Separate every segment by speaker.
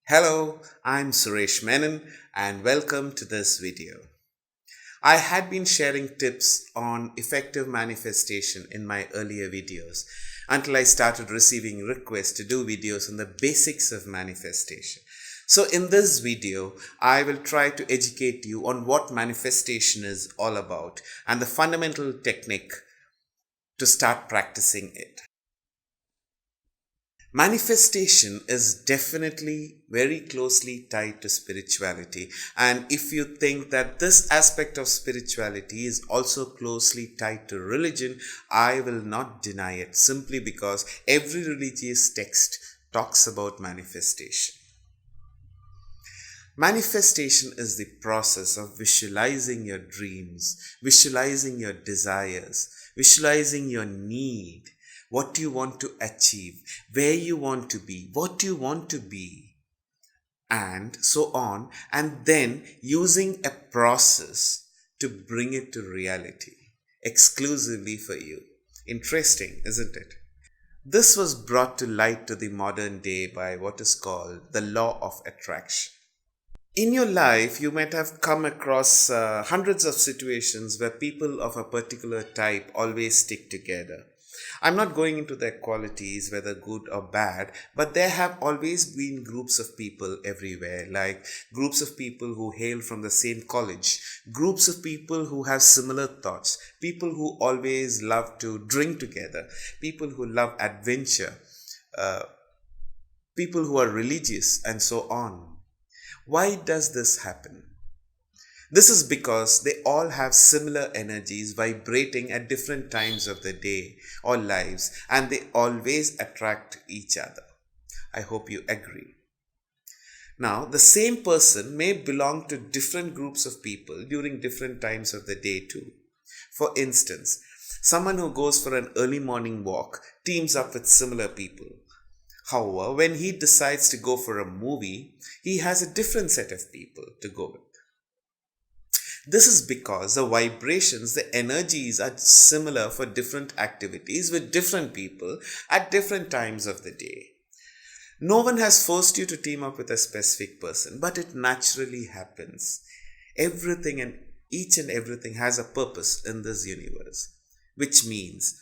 Speaker 1: Hello, I'm Suresh Menon and welcome to this video. I had been sharing tips on effective manifestation in my earlier videos until I started receiving requests to do videos on the basics of manifestation. So in this video, I will try to educate you on what manifestation is all about and the fundamental technique to start practicing it. Manifestation is definitely very closely tied to spirituality. And if you think that this aspect of spirituality is also closely tied to religion, I will not deny it simply because every religious text talks about manifestation. Manifestation is the process of visualizing your dreams, visualizing your desires, visualizing your need, what you want to achieve, where you want to be, what you want to be, and so on, and then using a process to bring it to reality exclusively for you. Interesting, isn't it? This was brought to light to the modern day by what is called the law of attraction. In your life, you might have come across hundreds of situations where people of a particular type always stick together. I'm not going into their qualities, whether good or bad, but there have always been groups of people everywhere, like groups of people who hail from the same college, groups of people who have similar thoughts, people who always love to drink together, people who love adventure, uh, people who are religious, and so on. Why does this happen? This is because they all have similar energies vibrating at different times of the day or lives, and they always attract each other. I hope you agree. Now, the same person may belong to different groups of people during different times of the day too. For instance, someone who goes for an early morning walk teams up with similar people. However, when he decides to go for a movie, he has a different set of people to go with. This is because the vibrations, the energies are similar for different activities with different people at different times of the day. No one has forced you to team up with a specific person, but it naturally happens. Everything and each and everything has a purpose in this universe, which means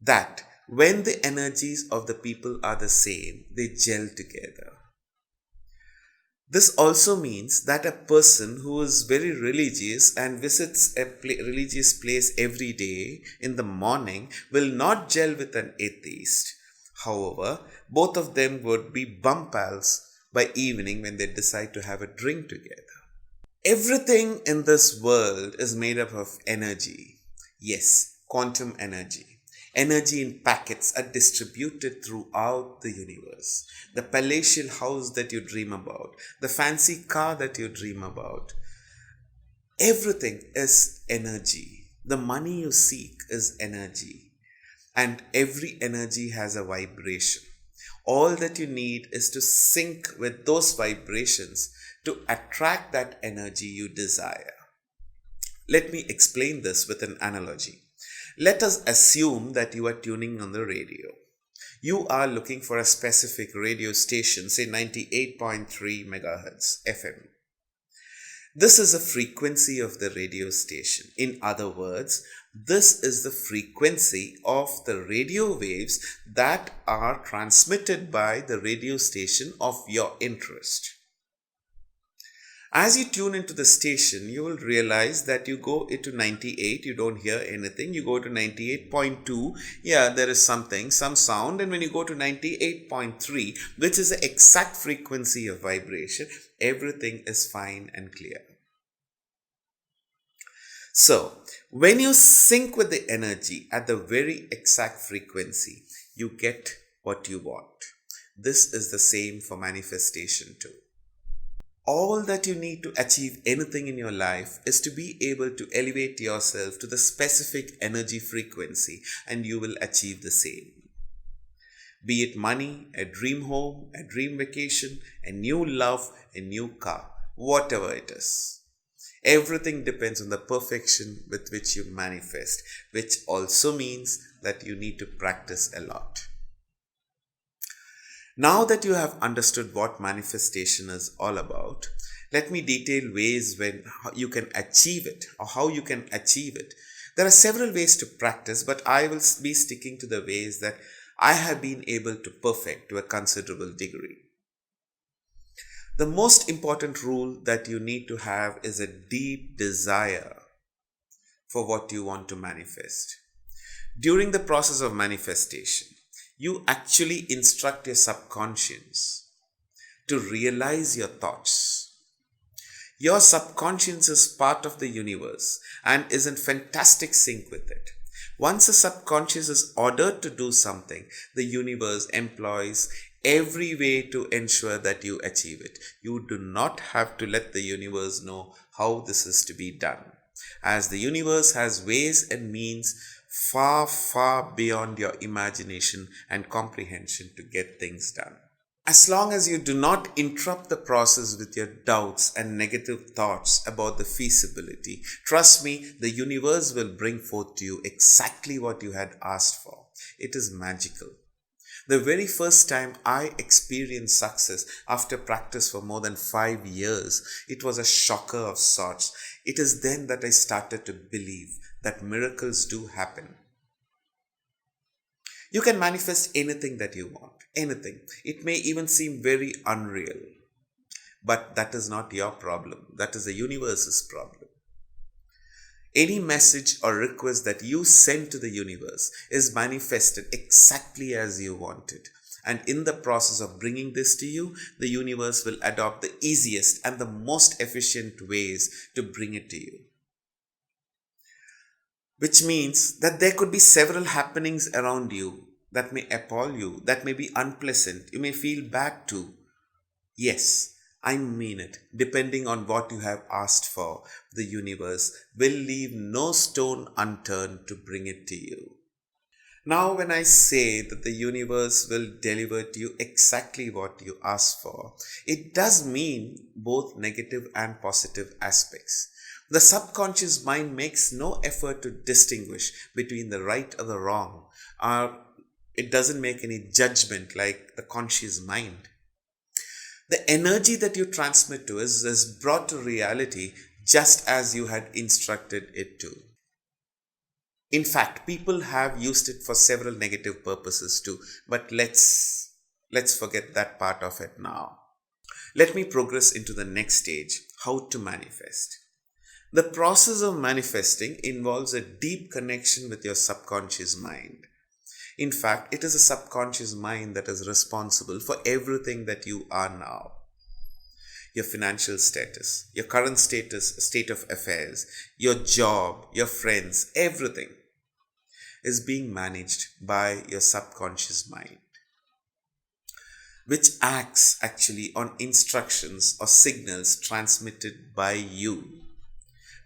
Speaker 1: that when the energies of the people are the same, they gel together. This also means that a person who is very religious and visits a religious place every day in the morning will not gel with an atheist. However, both of them would be bum pals by evening when they decide to have a drink together. Everything in this world is made up of energy. Yes, quantum energy. Energy in packets are distributed throughout the universe. The palatial house that you dream about, the fancy car that you dream about, everything is energy. The money you seek is energy. And every energy has a vibration. All that you need is to sync with those vibrations to attract that energy you desire. Let me explain this with an analogy. Let us assume that you are tuning on the radio. You are looking for a specific radio station, say 98.3 megahertz FM. This is the frequency of the radio station. In other words, this is the frequency of the radio waves that are transmitted by the radio station of your interest. As you tune into the station, you will realize that you go into 98, you don't hear anything. You go to 98.2, yeah, there is something, some sound. And when you go to 98.3, which is the exact frequency of vibration, everything is fine and clear. So, when you sync with the energy at the very exact frequency, you get what you want. This is the same for manifestation too. All that you need to achieve anything in your life is to be able to elevate yourself to the specific energy frequency, and you will achieve the same. Be it money, a dream home, a dream vacation, a new love, a new car, whatever it is. Everything depends on the perfection with which you manifest, which also means that you need to practice a lot. Now that you have understood what manifestation is all about, let me detail ways when you can achieve it or how you can achieve it. There are several ways to practice, but I will be sticking to the ways that I have been able to perfect to a considerable degree. The most important rule that you need to have is a deep desire for what you want to manifest. During the process of manifestation, you actually instruct your subconscious to realize your thoughts. Your subconscious is part of the universe and is in fantastic sync with it. Once the subconscious is ordered to do something, the universe employs every way to ensure that you achieve it. You do not have to let the universe know how this is to be done, as the universe has ways and means far, far beyond your imagination and comprehension to get things done. As long as you do not interrupt the process with your doubts and negative thoughts about the feasibility, trust me, the universe will bring forth to you exactly what you had asked for. It is magical. The very first time I experienced success after practice for more than 5 years, it was a shocker of sorts. It is then that I started to believe that miracles do happen. You can manifest anything that you want, anything. It may even seem very unreal, but that is not your problem. That is the universe's problem. Any message or request that you send to the universe is manifested exactly as you want it. And in the process of bringing this to you, the universe will adopt the easiest and the most efficient ways to bring it to you. Which means that there could be several happenings around you that may appall you, that may be unpleasant, you may feel bad too. Yes, I mean it. Depending on what you have asked for, the universe will leave no stone unturned to bring it to you. Now, when I say that the universe will deliver to you exactly what you ask for, it does mean both negative and positive aspects. The subconscious mind makes no effort to distinguish between the right or the wrong, or it doesn't make any judgment like the conscious mind. The energy that you transmit to us is brought to reality just as you had instructed it to. In fact, people have used it for several negative purposes too, but let's forget that part of it now. Let me progress into the next stage, how to manifest. The process of manifesting involves a deep connection with your subconscious mind. In fact, it is a subconscious mind that is responsible for everything that you are now. Your financial status, your current state of affairs, your job, your friends, everything is being managed by your subconscious mind, which acts actually on instructions or signals transmitted by you.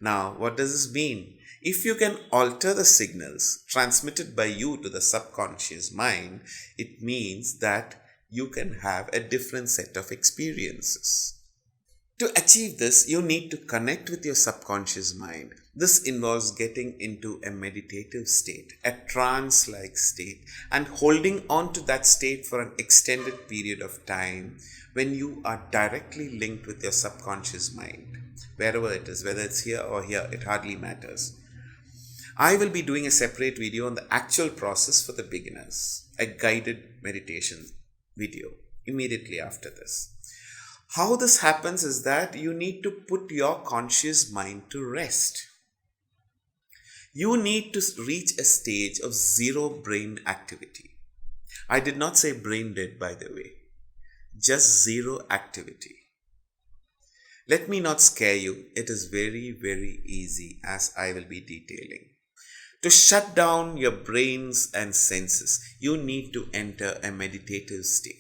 Speaker 1: Now, what does this mean? If you can alter the signals transmitted by you to the subconscious mind, it means that you can have a different set of experiences. To achieve this, you need to connect with your subconscious mind. This involves getting into a meditative state, a trance-like state, and holding on to that state for an extended period of time when you are directly linked with your subconscious mind. Wherever it is, whether it's here or here, it hardly matters. I will be doing a separate video on the actual process for the beginners, a guided meditation video immediately after this. How this happens is that you need to put your conscious mind to rest. You need to reach a stage of zero brain activity. I did not say brain dead, by the way, just zero activity. Let me not scare you. It is very, very easy, as I will be detailing. To shut down your brains and senses, you need to enter a meditative state.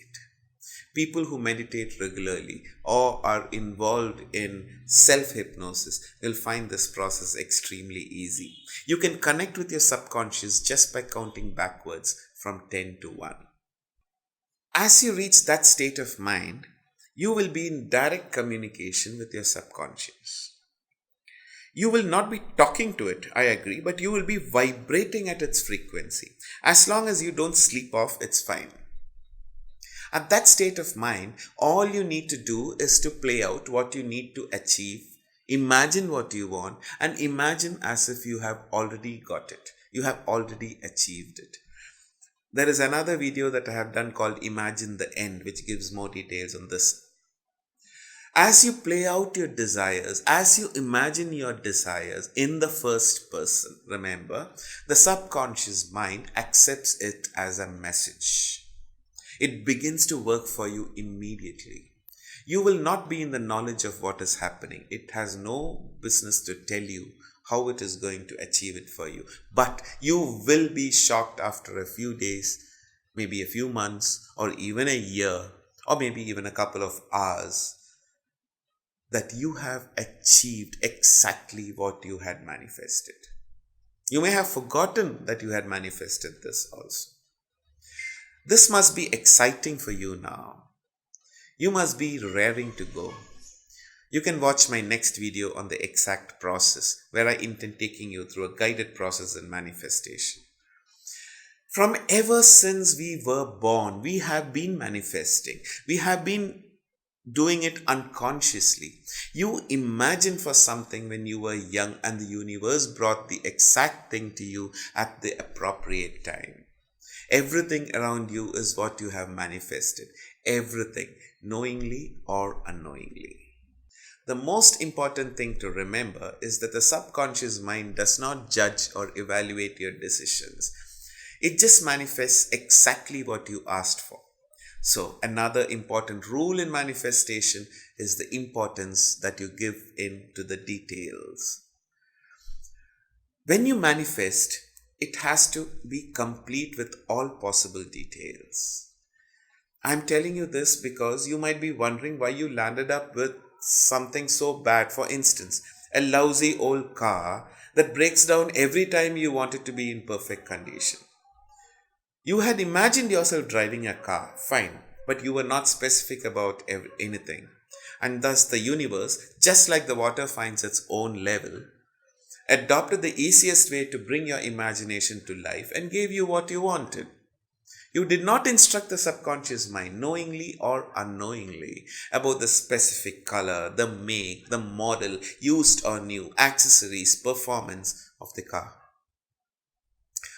Speaker 1: People who meditate regularly or are involved in self-hypnosis will find this process extremely easy. You can connect with your subconscious just by counting backwards from 10 to 1. As you reach that state of mind, you will be in direct communication with your subconscious. You will not be talking to it, I agree, but you will be vibrating at its frequency. As long as you don't sleep off, it's fine. At that state of mind, all you need to do is to play out what you need to achieve. Imagine what you want and imagine as if you have already got it. You have already achieved it. There is another video that I have done called Imagine the End, which gives more details on this. As you play out your desires, as you imagine your desires in the first person, remember, the subconscious mind accepts it as a message. It begins to work for you immediately. You will not be in the knowledge of what is happening. It has no business to tell you how it is going to achieve it for you. But you will be shocked after a few days, maybe a few months, or even a year, or maybe even a couple of hours, that you have achieved exactly what you had manifested. You may have forgotten that you had manifested this also. This must be exciting for you now. You must be raring to go. You can watch my next video on the exact process, where I intend taking you through a guided process in manifestation. From ever since we were born, we have been manifesting. We have been doing it unconsciously. You imagine for something when you were young and the universe brought the exact thing to you at the appropriate time. Everything around you is what you have manifested. Everything, knowingly or unknowingly. The most important thing to remember is that the subconscious mind does not judge or evaluate your decisions. It just manifests exactly what you asked for. So, another important rule in manifestation is the importance that you give in to the details. When you manifest, it has to be complete with all possible details. I'm telling you this because you might be wondering why you landed up with something so bad. For instance, a lousy old car that breaks down every time you want it to be in perfect condition. You had imagined yourself driving a car, fine, but you were not specific about anything. And thus the universe, just like the water finds its own level, adopted the easiest way to bring your imagination to life and gave you what you wanted. You did not instruct the subconscious mind, knowingly or unknowingly, about the specific color, the make, the model, used or new, accessories, performance of the car.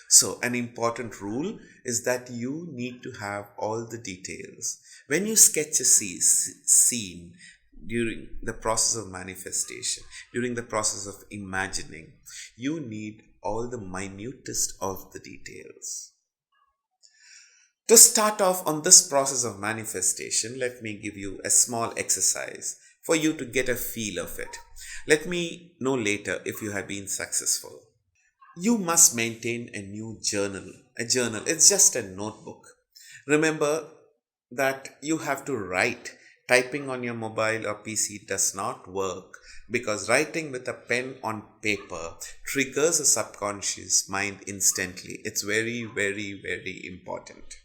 Speaker 1: So, an important rule is that you need to have all the details. When you sketch a scene during the process of manifestation, during the process of imagining, you need all the minutest of the details. To start off on this process of manifestation, let me give you a small exercise for you to get a feel of it. Let me know later if you have been successful. You must maintain a new journal. A journal, it's just a notebook. Remember that you have to write. Typing on your mobile or PC does not work because writing with a pen on paper triggers a subconscious mind instantly. It's very, very, very important.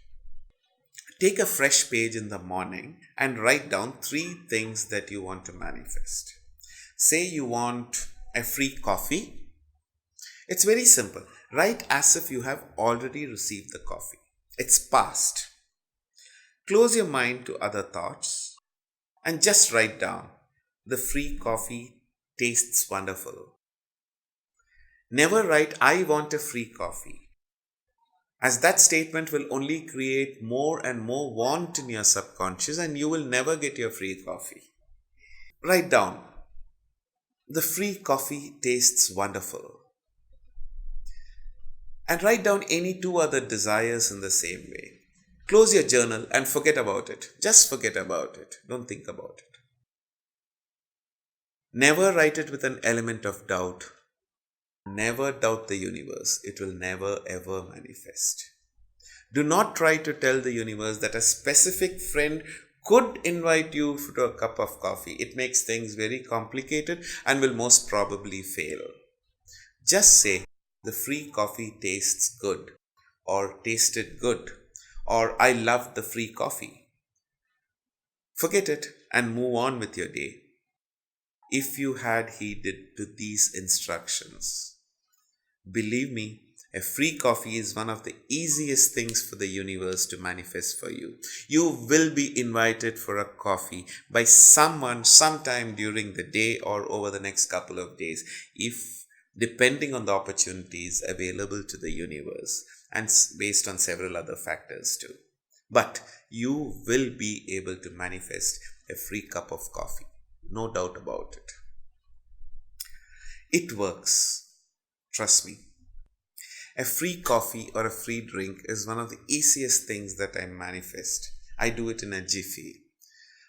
Speaker 1: Take a fresh page in the morning and write down 3 things that you want to manifest. Say you want a free coffee. It's very simple. Write as if you have already received the coffee. It's past. Close your mind to other thoughts and just write down, the free coffee tastes wonderful. Never write, I want a free coffee, as that statement will only create more and more want in your subconscious and you will never get your free coffee. Write down, the free coffee tastes wonderful. And write down any 2 other desires in the same way. Close your journal and forget about it. Just forget about it. Don't think about it. Never write it with an element of doubt. Never doubt the universe. It will never ever manifest. Do not try to tell the universe that a specific friend could invite you to a cup of coffee. It makes things very complicated and will most probably fail. Just say, the free coffee tastes good, or tasted good, or I loved the free coffee. Forget it and move on with your day. If you had heeded to these instructions, believe me, A free coffee is one of the easiest things for the universe to manifest for you. You will be invited for a coffee by someone sometime during the day or over the next couple of days, if depending on the opportunities available to the universe and based on several other factors too. But you will be able to manifest a free cup of coffee. No doubt about it. It works. Trust me. A free coffee or a free drink is one of the easiest things that I manifest. I do it in a jiffy.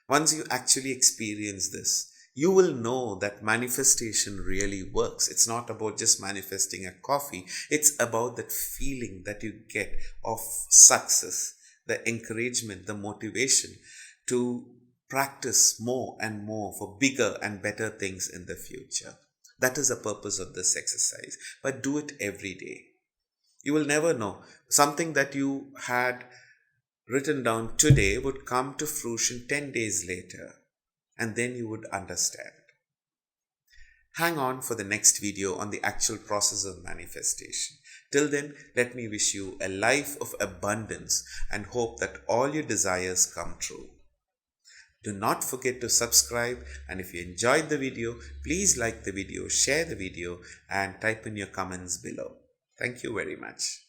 Speaker 1: Once you actually experience this, you will know that manifestation really works. It's not about just manifesting a coffee, it's about that feeling that you get of success, the encouragement, the motivation to practice more and more for bigger and better things in the future. That is the purpose of this exercise. But do it every day. You will never know. Something that you had written down today would come to fruition 10 days later, and then you would understand. Hang on for the next video on the actual process of manifestation. Till then, let me wish you a life of abundance and hope that all your desires come true. Do not forget to subscribe, and if you enjoyed the video, please like the video, share the video, and type in your comments below. Thank you very much.